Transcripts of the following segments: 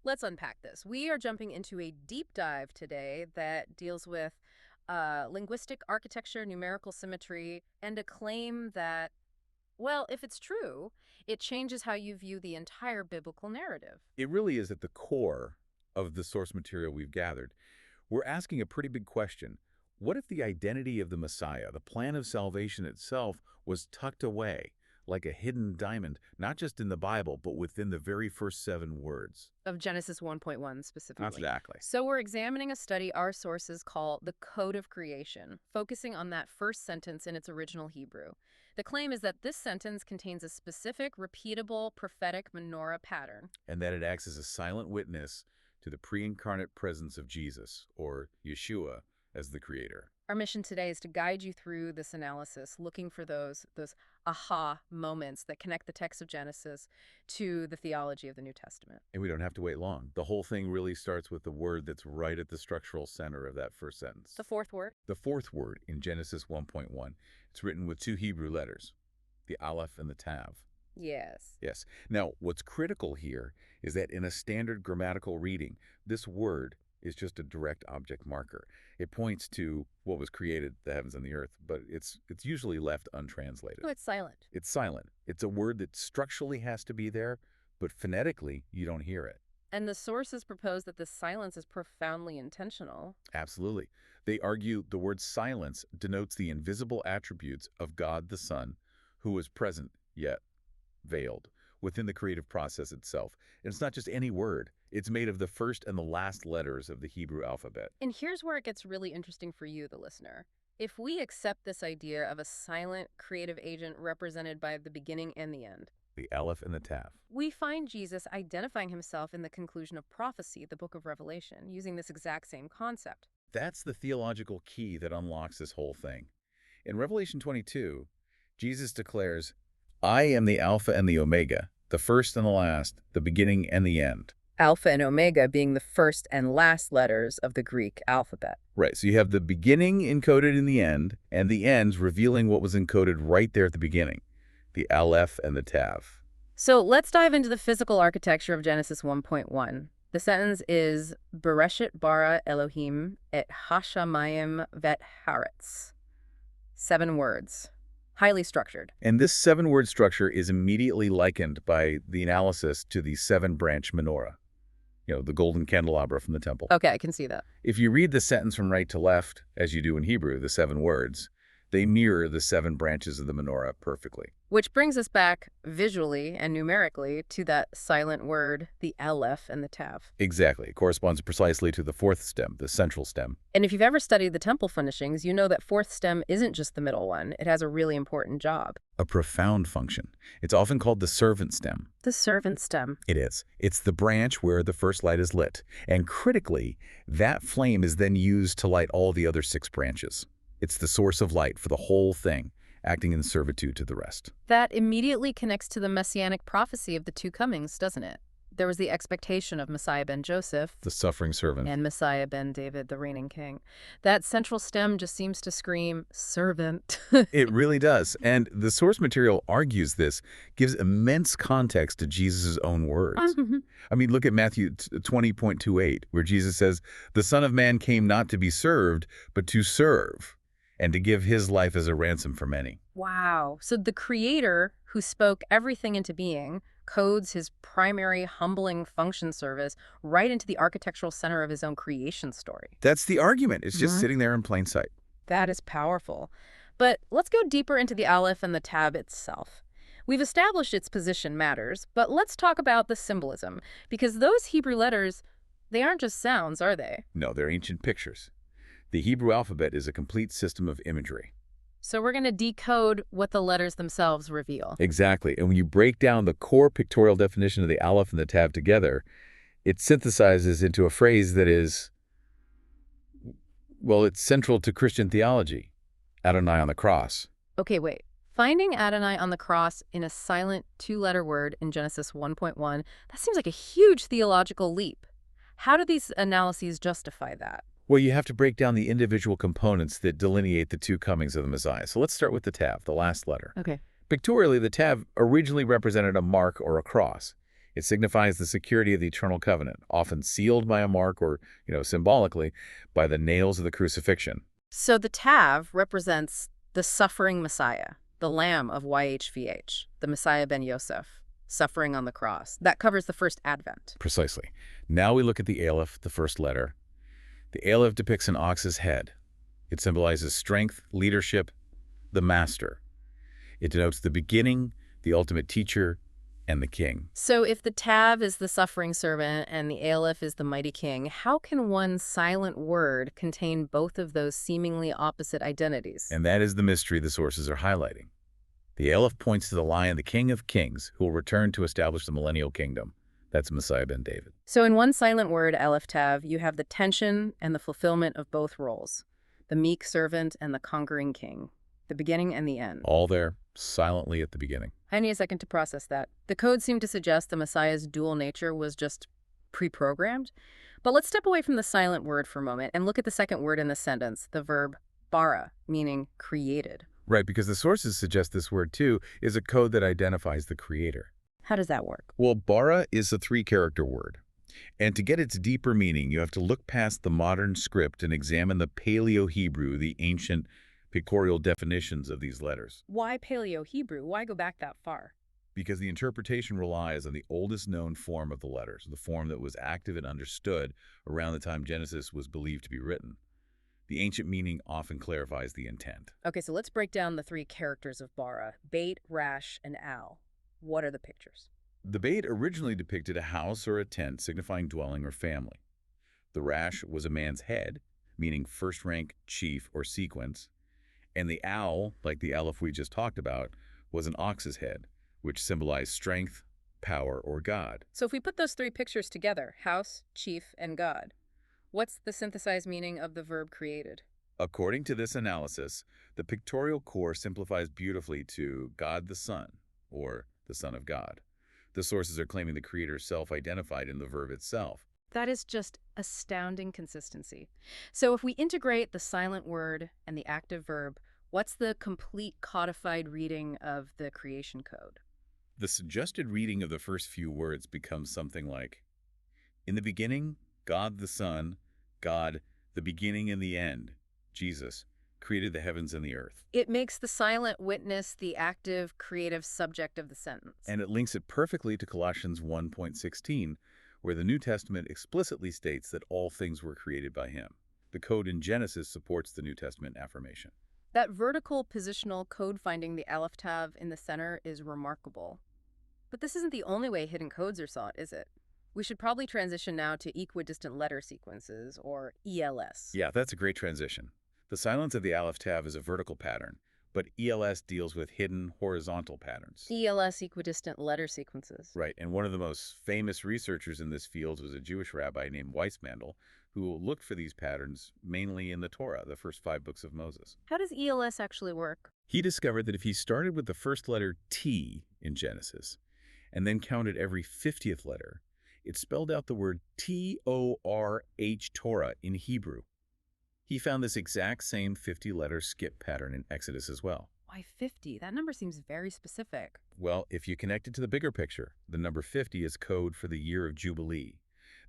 let's unpack this. We are jumping into a deep dive today that deals with linguistic architecture, numerical symmetry, and a claim that, well, if it's true, it changes how you view the entire biblical narrative. It really is at the core of the source material we've gathered. We're asking a pretty big question. What if the identity of the Messiah, the plan of salvation itself, was tucked away like a hidden diamond, not just in the Bible, but within the very first 7 words? Of Genesis 1.1 specifically. Exactly. So we're examining a study our sources call the Code of Creation, focusing on that first sentence in its original Hebrew. The claim is that this sentence contains a specific, repeatable, prophetic menorah pattern. And that it acts as a silent witness to the pre-incarnate presence of Jesus, or Yeshua, as the creator. Our mission today is to guide you through this analysis, looking for those aha moments that connect the text of Genesis to the theology of the New Testament. And we don't have to wait long. The whole thing really starts with the word that's right at the structural center of that first sentence. The fourth word? The fourth word in Genesis 1.1. It's written with 2 Hebrew letters, the Alef and the Tav. Yes. Yes. Now, what's critical here is that in a standard grammatical reading, this word is just a direct object marker. It points to what was created, the heavens and the earth, but it's usually left untranslated. Oh, it's silent. It's silent. It's a word that structurally has to be there, but phonetically, you don't hear it. And the sources propose that this silence is profoundly intentional. Absolutely. They argue the word silence denotes the invisible attributes of God the Son, who was present yet veiled within the creative process itself. And it's not just any word. It's made of the first and the last letters of the Hebrew alphabet. And here's where it gets really interesting for you, the listener. If we accept this idea of a silent creative agent represented by the beginning and the end, The Alef and the Tav. we find Jesus identifying himself in the conclusion of prophecy, the book of Revelation, using this exact same concept. That's the theological key that unlocks this whole thing. In Revelation 22, Jesus declares, I am the Alpha and the Omega, the first and the last, the beginning and the end. Alpha and Omega being the first and last letters of the Greek alphabet. Right, so you have the beginning encoded in the end, and the ends revealing what was encoded right there at the beginning, the Alef and the Tav. So let's dive into the physical architecture of Genesis 1.1. The sentence is, Bereshit bara Elohim et hashamayim vet haaretz. 7 words. Highly structured. And this 7-word structure is immediately likened by the analysis to the 7-branch menorah. The golden candelabra from the temple. Okay, I can see that. If you read the sentence from right to left, as you do in Hebrew, the 7 words, they mirror the 7 branches of the menorah perfectly. Which brings us back visually and numerically to that silent word, the Aleph and the Tav. Exactly. It corresponds precisely to the 4th stem, the central stem. And if you've ever studied the temple furnishings, you know that 4th stem isn't just the middle one. It has a really important job. A profound function. It's often called the servant stem. The servant stem. It is. It's the branch where the first light is lit. And critically, that flame is then used to light all the other 6 branches. It's the source of light for the whole thing, acting in servitude to the rest. That immediately connects to the messianic prophecy of the 2 comings, doesn't it? There was the expectation of Messiah ben Joseph, The suffering servant. and Messiah ben David, the reigning king. That central stem just seems to scream, servant. It really does. And the source material argues this, gives immense context to Jesus' own words. I mean, look at Matthew 20.28, where Jesus says, the Son of Man came not to be served, but to serve, and to give his life as a ransom for many. Wow. So the creator who spoke everything into being codes his primary humbling function service right into the architectural center of his own creation story. That's the argument. It's just sitting there in plain sight. That is powerful. But let's go deeper into the Aleph and the Tab itself. We've established its position matters, but let's talk about the symbolism, because those Hebrew letters, they aren't just sounds, are they? No, they're ancient pictures. The Hebrew alphabet is a complete system of imagery. So we're going to decode what the letters themselves reveal. Exactly. And when you break down the core pictorial definition of the Aleph and the Tav together, it synthesizes into a phrase that is, well, it's central to Christian theology. Adonai on the cross. Okay, wait. Finding Adonai on the cross in a silent 2-letter word in Genesis 1.1, that seems like a huge theological leap. How do these analyses justify that? Well, you have to break down the individual components that delineate the 2 comings of the Messiah. So let's start with the Tav, the last letter. Okay. Pictorially, the Tav originally represented a mark or a cross. It signifies the security of the eternal covenant, often sealed by a mark or, symbolically, by the nails of the crucifixion. So the Tav represents the suffering Messiah, the Lamb of YHVH, the Messiah ben Yosef, suffering on the cross. That covers the first Advent. Precisely. Now we look at the Aleph, the first letter. The Aleph depicts an ox's head. It symbolizes strength, leadership, the master. It denotes the beginning, the ultimate teacher, and the king. So if the Tav is the suffering servant and the Aleph is the mighty king, how can one silent word contain both of those seemingly opposite identities? And that is the mystery the sources are highlighting. The Aleph points to the Lion, the King of Kings, who will return to establish the millennial kingdom. That's Messiah ben David. So in one silent word, Alef Tav, you have the tension and the fulfillment of both roles, the meek servant and the conquering king, the beginning and the end. All there, silently at the beginning. I need a second to process that. The code seemed to suggest the Messiah's dual nature was just pre-programmed. But let's step away from the silent word for a moment and look at the second word in the sentence, the verb bara, meaning created. Right, because the sources suggest this word, too, is a code that identifies the creator. How does that work? Well, bara is a three-character word. And to get its deeper meaning, you have to look past the modern script and examine the Paleo-Hebrew, the ancient pictorial definitions of these letters. Why Paleo-Hebrew? Why go back that far? Because the interpretation relies on the oldest known form of the letters, the form that was active and understood around the time Genesis was believed to be written. The ancient meaning often clarifies the intent. Okay, so let's break down the three characters of bara, Beit, Rash, and Al. What are the pictures? The Beit originally depicted a house or a tent signifying dwelling or family. The Rash was a man's head, meaning first rank, chief, or sequence. And the owl, like the Aleph we just talked about, was an ox's head, which symbolized strength, power, or God. So if we put those three pictures together, house, chief, and God, what's the synthesized meaning of the verb created? According to this analysis, the pictorial core simplifies beautifully to God the Son, or the Son of God. The sources are claiming the Creator self-identified in the verb itself. That is just astounding consistency. So if we integrate the silent word and the active verb, what's the complete codified reading of the creation code? The suggested reading of the first few words becomes something like, in the beginning, God the Son, God, the beginning and the end, Jesus, created the heavens and the earth. It makes the silent witness the active, creative subject of the sentence. And it links it perfectly to Colossians 1:16, where the New Testament explicitly states that all things were created by him. The code in Genesis supports the New Testament affirmation. That vertical positional code finding the Aleph Tav in the center is remarkable. But this isn't the only way hidden codes are sought, is it? We should probably transition now to Equidistant Letter Sequences, or ELS. Yeah, that's a great transition. The silence of the Aleph Tav is a vertical pattern, but ELS deals with hidden horizontal patterns. ELS, Equidistant Letter Sequences. Right, and one of the most famous researchers in this field was a Jewish rabbi named Weissmandel, who looked for these patterns mainly in the Torah, the first 5 books of Moses. How does ELS actually work? He discovered that if he started with the first letter T in Genesis, and then counted every 50th letter, it spelled out the word T-O-R-H, Torah, in Hebrew. He found this exact same 50-letter skip pattern in Exodus as well. Why 50? That number seems very specific. Well, if you connect it to the bigger picture, the number 50 is code for the year of Jubilee,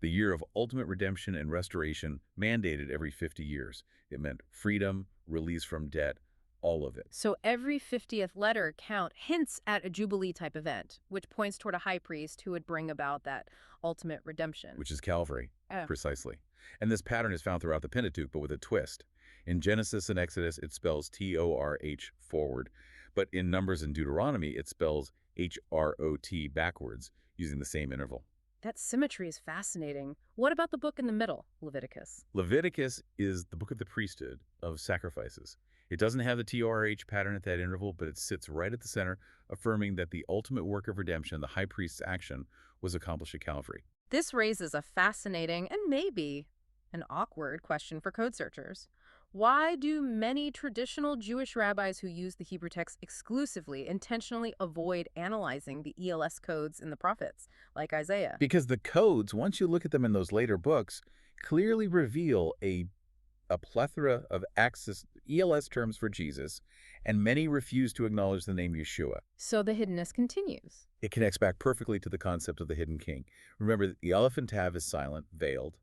the year of ultimate redemption and restoration mandated every 50 years. It meant freedom, release from debt, all of it. So every 50th letter count hints at a Jubilee-type event, which points toward a high priest who would bring about that ultimate redemption. Which is Calvary, Oh. precisely. And this pattern is found throughout the Pentateuch, but with a twist. In Genesis and Exodus, it spells T-O-R-H forward, but in Numbers and Deuteronomy, it spells H-R-O-T backwards, using the same interval. That symmetry is fascinating. What about the book in the middle, Leviticus? Leviticus is the book of the priesthood, of sacrifices. It doesn't have the T-O-R-H pattern at that interval, but it sits right at the center, affirming that the ultimate work of redemption, the high priest's action, was accomplished at Calvary. This raises a fascinating and maybe an awkward question for code searchers. Why do many traditional Jewish rabbis who use the Hebrew text exclusively intentionally avoid analyzing the ELS codes in the prophets, like Isaiah? Because the codes, once you look at them in those later books, clearly reveal a plethora of ELS terms for Jesus, and many refuse to acknowledge the name Yeshua. So the hiddenness continues. It connects back perfectly to the concept of the hidden king. Remember that the Alef and Tav is silent, veiled.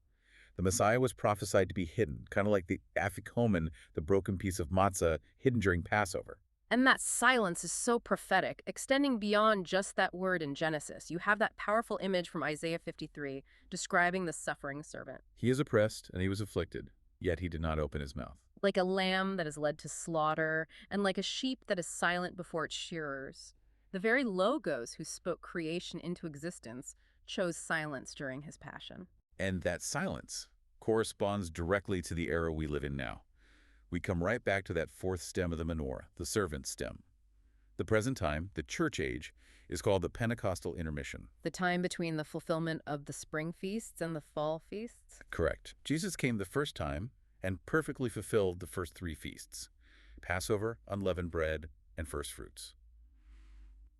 The Messiah was prophesied to be hidden, kind of like the afikomen, the broken piece of matzah, hidden during Passover. And that silence is so prophetic, extending beyond just that word in Genesis. You have that powerful image from Isaiah 53 describing the suffering servant. He is oppressed and he was afflicted, yet he did not open his mouth. Like a lamb that is led to slaughter, and like a sheep that is silent before its shearers. The very logos who spoke creation into existence chose silence during his passion. And that silence corresponds directly to the era we live in now. We come right back to that fourth stem of the menorah, the servant stem. The present time, the church age, is called the Pentecostal intermission. The time between the fulfillment of the spring feasts and the fall feasts? Correct. Jesus came the first time and perfectly fulfilled the first three feasts: Passover, unleavened bread, and first fruits.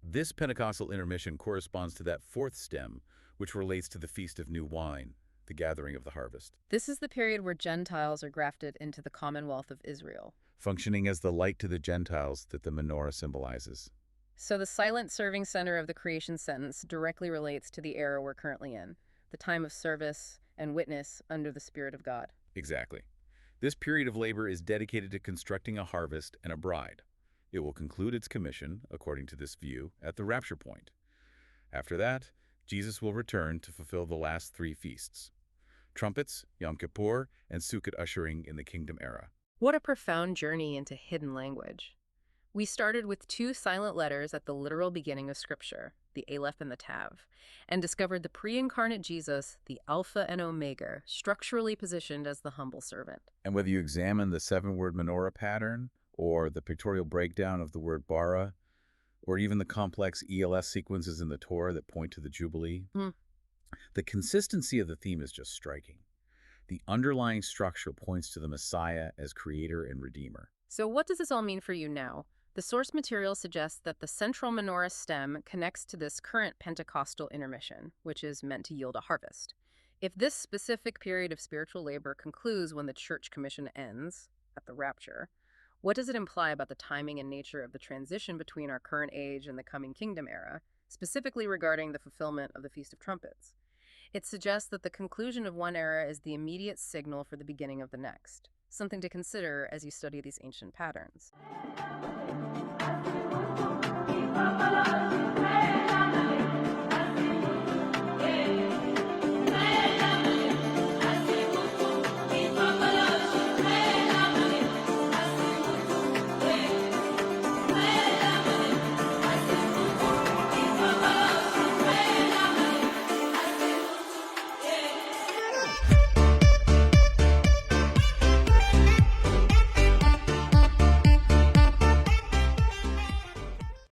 This Pentecostal intermission corresponds to that fourth stem, which relates to the Feast of New Wine, the gathering of the harvest. This is the period where Gentiles are grafted into the commonwealth of Israel, functioning as the light to the Gentiles that the menorah symbolizes. So the silent serving center of the creation sentence directly relates to the era we're currently in, the time of service and witness under the Spirit of God. Exactly. This period of labor is dedicated to constructing a harvest and a bride. It will conclude its commission, according to this view, at the rapture point. After that, Jesus will return to fulfill the last three feasts: trumpets, Yom Kippur, and Sukkot, ushering in the kingdom era. What a profound journey into hidden language. We started with two silent letters at the literal beginning of Scripture, the Alef and the Tav, and discovered the pre-incarnate Jesus, the Alpha and Omega, structurally positioned as the humble servant. And whether you examine the seven-word menorah pattern, or the pictorial breakdown of the word bara, or even the complex ELS sequences in the Torah that point to the Jubilee, the consistency of the theme is just striking. The underlying structure points to the Messiah as creator and redeemer. So what does this all mean for you now? The source material suggests that the central menorah stem connects to this current Pentecostal intermission, which is meant to yield a harvest. If this specific period of spiritual labor concludes when the church commission ends, at the rapture, what does it imply about the timing and nature of the transition between our current age and the coming kingdom era, specifically regarding the fulfillment of the Feast of Trumpets? It suggests that the conclusion of one era is the immediate signal for the beginning of the next, something to consider as you study these ancient patterns.